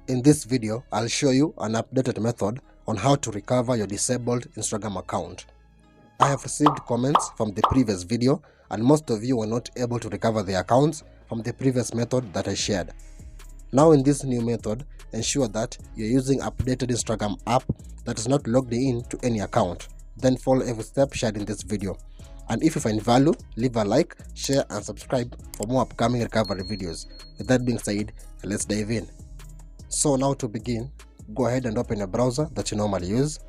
In this video, I'll show you an updated method on how to recover your disabled Instagram account. I have received comments from the previous video and most of you were not able to recover the accounts from the previous method that I shared. Now in this new method, ensure that you're using updated Instagram app that is not logged in to any account. Then follow every step shared in this video. And if you find value, leave a like, share and subscribe for more upcoming recovery videos. With that being said, let's dive in. So now to begin, go ahead and open a browser that you normally use.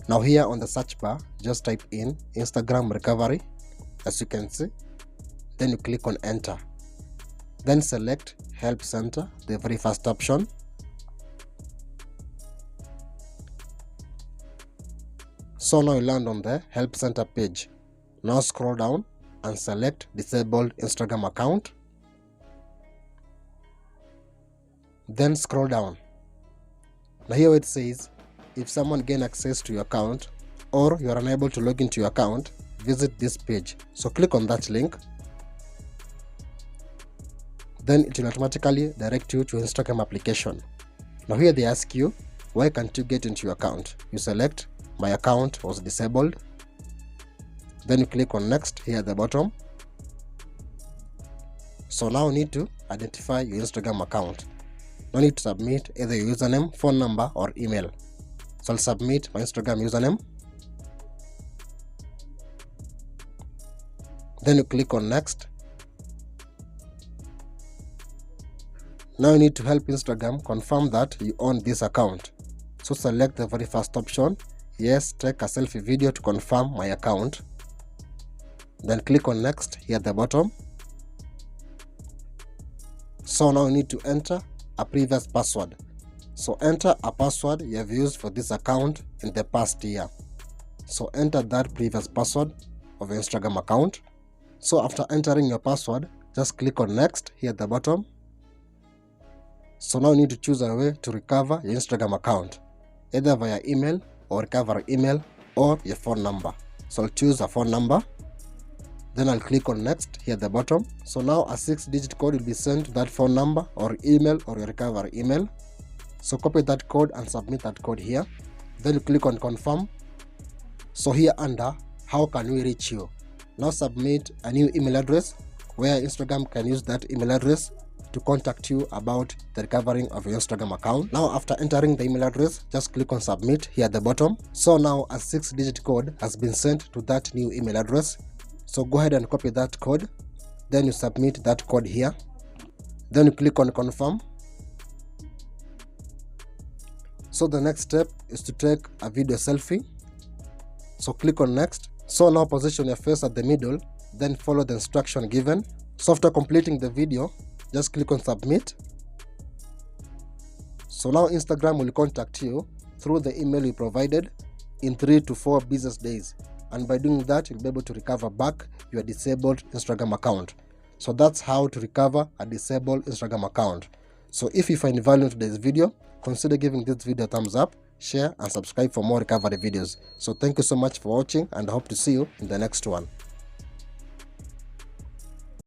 Now here on the search bar, just type in Instagram recovery, as you can see. Then you click on enter. Then select help center, the very first option. So now you land on the help center page. Now scroll down and select disabled Instagram account. Then scroll down. Now here it says, if someone gain access to your account or you are unable to log into your account, visit this page. So click on that link. Then it will automatically direct you to Instagram application. Now here they ask you, why can't you get into your account? You select, my account was disabled. Then you click on next here at the bottom. So now you need to identify your Instagram account. No need to submit either your username, phone number or email. So I'll submit my Instagram username. Then you click on next. Now you need to help Instagram confirm that you own this account. So select the very first option. Yes, take a selfie video to confirm my account. Then click on next here at the bottom. So now you need to enter a previous password. So enter a password you have used for this account in the past year. So enter that previous password of your Instagram account. So after entering your password, just click on next here at the bottom. So now you need to choose a way to recover your Instagram account, either via email or recover email or your phone number. So I'll choose a phone number. Then I'll click on next here at the bottom. So now a 6-digit code will be sent to that phone number or email or your recovery email. So copy that code and submit that code here. Then you click on confirm. So here under how can we reach you? Now submit a new email address where Instagram can use that email address to contact you about the recovering of your Instagram account. Now after entering the email address, just click on submit here at the bottom. So now a 6-digit code has been sent to that new email address. So go ahead and copy that code. Then you submit that code here. Then you click on confirm. So the next step is to take a video selfie. So click on next. So now position your face at the middle, then follow the instruction given. So after completing the video, just click on submit. So now Instagram will contact you through the email you provided in 3 to 4 business days. And by doing that, you'll be able to recover back your disabled Instagram account. So that's how to recover a disabled Instagram account. So if you find value in today's video, consider giving this video a thumbs up, share and subscribe for more recovery videos. So thank you so much for watching and I hope to see you in the next one.